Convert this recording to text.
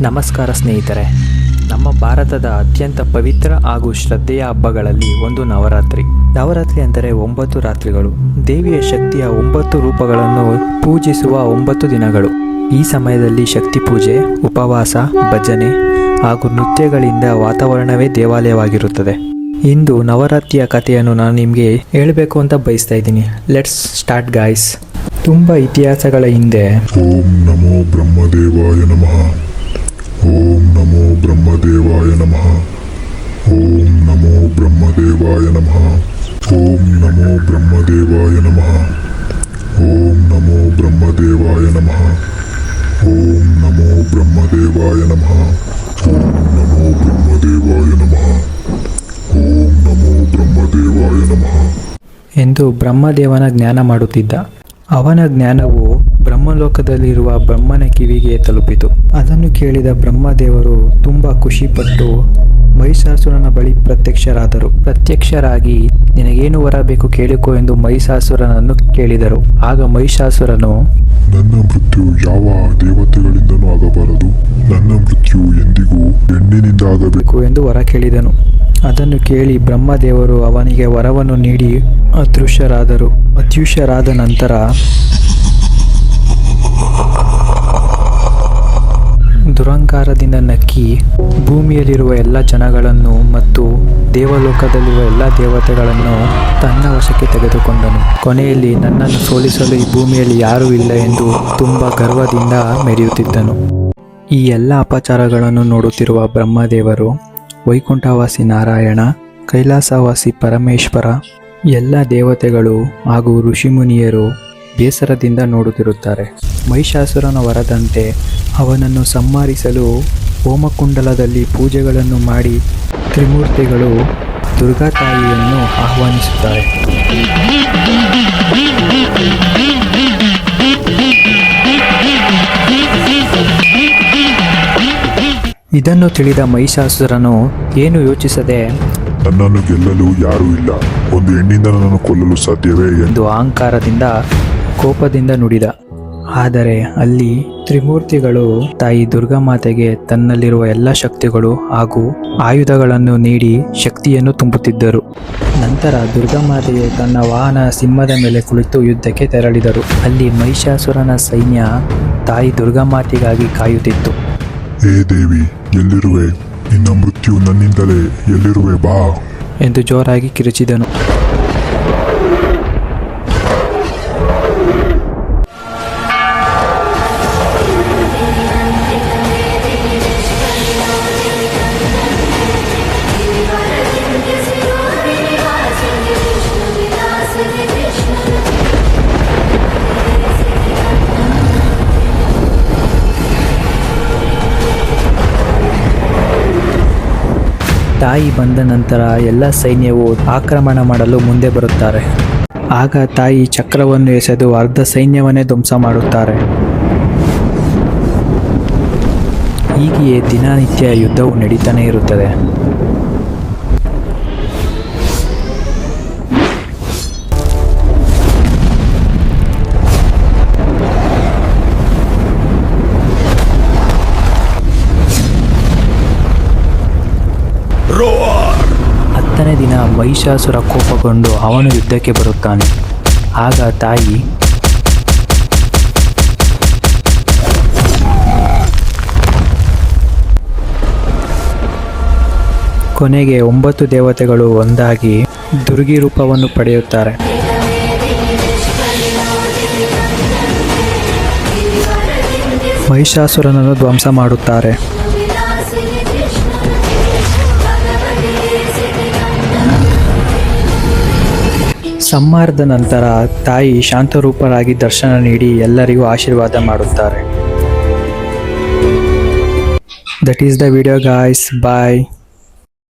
ನಮಸ್ಕಾರ ಸ್ನೇಹಿತರೆ. ನಮ್ಮ ಭಾರತದ ಅತ್ಯಂತ ಪವಿತ್ರ ಹಾಗೂ ಶ್ರದ್ಧೆಯ ಹಬ್ಬಗಳಲ್ಲಿ ಒಂದು ನವರಾತ್ರಿ. ನವರಾತ್ರಿ ಅಂದರೆ 9 ರಾತ್ರಿಗಳು, ದೇವಿಯ ಶಕ್ತಿಯ 9 ರೂಪಗಳನ್ನು ಪೂಜಿಸುವ 9 ದಿನಗಳು. ಈ ಸಮಯದಲ್ಲಿ ಶಕ್ತಿ ಪೂಜೆ, ಉಪವಾಸ, ಭಜನೆ ಹಾಗೂ ನೃತ್ಯಗಳಿಂದ ವಾತಾವರಣವೇ ದೇವಾಲಯವಾಗಿರುತ್ತದೆ. ಇಂದು ನವರಾತ್ರಿಯ ಕಥೆಯನ್ನು ನಾನು ನಿಮಗೆ ಹೇಳಬೇಕು ಅಂತ ಬಯಸ್ತಾ ಇದ್ದೀನಿ. Let's start guys. ತುಂಬ ಇತಿಹಾಸಗಳ ಹಿಂದೆ ಓಂ ನಮೋ ಬ್ರಹ್ಮದೇವಾಯ ನಮಃ. ಓಂ ನಮೋ ಬ್ರಹ್ಮದೇವಾಯ ನಮಃ. ಓಂ ನಮೋ ಬ್ರಹ್ಮದೇವಾಯ ನಮಃ. ಓಂ ನಮೋ ಬ್ರಹ್ಮದೇವಾಯ ನಮಃ. ಓಂ ನಮೋ ಬ್ರಹ್ಮದೇವಾಯ ನಮಃ. ಓಂ ನಮೋ ಬ್ರಹ್ಮದೇವಾಯ ನಮಃ. ಓಂ ನಮೋ ಬ್ರಹ್ಮದೇವಾಯ ನಮಃ. ಓಂ ನಮೋ ಬ್ರಹ್ಮದೇವಾಯ ನಮಃ ಎಂದು ಬ್ರಹ್ಮದೇವನ ಜ್ಞಾನ ಮಾಡುತ್ತಿದ್ದ. ಅವನ ಜ್ಞಾನವು ಬ್ರಹ್ಮಲೋಕದಲ್ಲಿರುವ ಬ್ರಹ್ಮನ ಕಿವಿಗೆ ತಲುಪಿತು. ಅದನ್ನು ಕೇಳಿದ ಬ್ರಹ್ಮದೇವರು ತುಂಬ ಖುಷಿಪಟ್ಟು ಮಹಿಷಾಸುರನ ಬಳಿ ಪ್ರತ್ಯಕ್ಷರಾಗಿ ನಿನಗೇನು ವರ ಬೇಕು ಕೇಳಿಕೋ ಎಂದು ಮಹಿಷಾಸುರನನ್ನು ಕೇಳಿದರು. ಆಗ ಮಹಿಷಾಸುರನು, ನನ್ನ ಮೃತ್ಯು ಯಾವ ದೇವತೆಗಳಿಂದನೂ ಆಗಬಾರದು, ನನ್ನ ಮೃತ್ಯು ಎಂದಿಗೂ ಹೆಣ್ಣಿನಿಂದ ಆಗಬೇಕು ಎಂದು ವರ ಕೇಳಿದನು. ಅದನ್ನು ಕೇಳಿ ಬ್ರಹ್ಮದೇವರು ಅವನಿಗೆ ವರವನ್ನು ನೀಡಿ ಅದೃಶ್ಯರಾದರು. ಅತ್ಯುಷ್ಯರಾದ ನಂತರ ದುರಂಕಾರದಿಂದ ನಕ್ಕಿ ಭೂಮಿಯಲ್ಲಿರುವ ಎಲ್ಲ ಜನಗಳನ್ನು ಮತ್ತು ದೇವಲೋಕದಲ್ಲಿರುವ ಎಲ್ಲ ದೇವತೆಗಳನ್ನು ತನ್ನ ವಶಕ್ಕೆ ತೆಗೆದುಕೊಂಡನು. ಕೊನೆಯಲ್ಲಿ ನನ್ನನ್ನು ಸೋಲಿಸಲು ಈ ಭೂಮಿಯಲ್ಲಿ ಯಾರೂ ಇಲ್ಲ ಎಂದು ತುಂಬ ಗರ್ವದಿಂದ ಮೆರೆಯುತ್ತಿದ್ದನು. ಈ ಎಲ್ಲ ಅಪಚಾರಗಳನ್ನು ನೋಡುತ್ತಿರುವ ಬ್ರಹ್ಮದೇವರು, ವೈಕುಂಠವಾಸಿ ನಾರಾಯಣ, ಕೈಲಾಸವಾಸಿ ಪರಮೇಶ್ವರ, ಎಲ್ಲ ದೇವತೆಗಳು ಹಾಗೂ ಋಷಿಮುನಿಯರು ಬೇಸರದಿಂದ ನೋಡುತ್ತಿರುತ್ತಾರೆ. ಮಹಿಷಾಸುರನ ವರದಂತೆ ಅವನನ್ನು ಸಂಹರಿಸಲು ಹೋಮಕುಂಡಲದಲ್ಲಿ ಪೂಜೆಗಳನ್ನು ಮಾಡಿ ತ್ರಿಮೂರ್ತಿಗಳು ದುರ್ಗಾ ತಾಯಿಯನ್ನು ಆಹ್ವಾನಿಸುತ್ತಾರೆ. ಇದನ್ನು ತಿಳಿದ ಮಹಿಷಾಸುರನು ಏನು ಯೋಚಿಸದೆ, ನನ್ನನ್ನು ಗೆಲ್ಲಲು ಯಾರೂ ಇಲ್ಲ, ಒಂದು ಹೆಣ್ಣಿಂದ ನನ್ನನ್ನು ಕೊಲ್ಲಲು ಸಾಧ್ಯವೇ ಎಂದು ಅಹಂಕಾರದಿಂದ ಕೋಪದಿಂದ ನುಡಿದ. ಆದರೆ ಅಲ್ಲಿ ತ್ರಿಮೂರ್ತಿಗಳು ತಾಯಿ ದುರ್ಗಾಮಾತೆಗೆ ತನ್ನಲ್ಲಿರುವ ಎಲ್ಲ ಶಕ್ತಿಗಳು ಹಾಗೂ ಆಯುಧಗಳನ್ನು ನೀಡಿ ಶಕ್ತಿಯನ್ನು ತುಂಬುತ್ತಿದ್ದರು. ನಂತರ ದುರ್ಗಾಮಾತೆಯು ತನ್ನ ವಾಹನ ಸಿಂಹದ ಮೇಲೆ ಕುಳಿತು ಯುದ್ಧಕ್ಕೆ ತೆರಳಿದರು. ಅಲ್ಲಿ ಮಹಿಷಾಸುರನ ಸೈನ್ಯ ತಾಯಿ ದುರ್ಗಾಮಾತೆಗಾಗಿ ಕಾಯುತ್ತಿತ್ತು. ಹೇ ದೇವಿ, ಎಲ್ಲಿರುವೆ? ನಿನ್ನ ಮೃತ್ಯು ನನ್ನಿಂದಲೇ, ಎಲ್ಲಿರುವೆ ಬಾ ಎಂದು ಜೋರಾಗಿ ಕಿರುಚಿದನು. ತಾಯಿ ಬಂದ ನಂತರ ಎಲ್ಲ ಸೈನ್ಯವು ಆಕ್ರಮಣ ಮಾಡಲು ಮುಂದೆ ಬರುತ್ತಾರೆ. ಆಗ ತಾಯಿ ಚಕ್ರವನ್ನು ಎಸೆದು ಅರ್ಧ ಸೈನ್ಯವನ್ನೇ ಧ್ವಂಸ ಮಾಡುತ್ತಾರೆ. ಹೀಗೆಯೇ ದಿನನಿತ್ಯ ಯುದ್ಧವು ನಡೀತಾನೆ ಇರುತ್ತದೆ. ಹತ್ತನೇ ದಿನ ಮಹಿಷಾಸುರ ಕೋಪಗೊಂಡು ಅವನು ಯುದ್ಧಕ್ಕೆ ಬರುತ್ತಾನೆ. ಆಗ ತಾಯಿ ಕೊನೆಗೆ 9 ದೇವತೆಗಳು ಒಂದಾಗಿ ದುರ್ಗಿ ರೂಪವನ್ನು ಪಡೆಯುತ್ತಾರೆ. ಮಹಿಷಾಸುರನನ್ನು ಧ್ವಂಸ ಮಾಡುತ್ತಾರೆ. ಸಂಹಾರದ ನಂತರ ತಾಯಿ ಶಾಂತರೂಪರಾಗಿ ದರ್ಶನ ನೀಡಿ ಎಲ್ಲರಿಗೂ ಆಶೀರ್ವಾದ ಮಾಡುತ್ತಾರೆ. That is the video guys. Bye.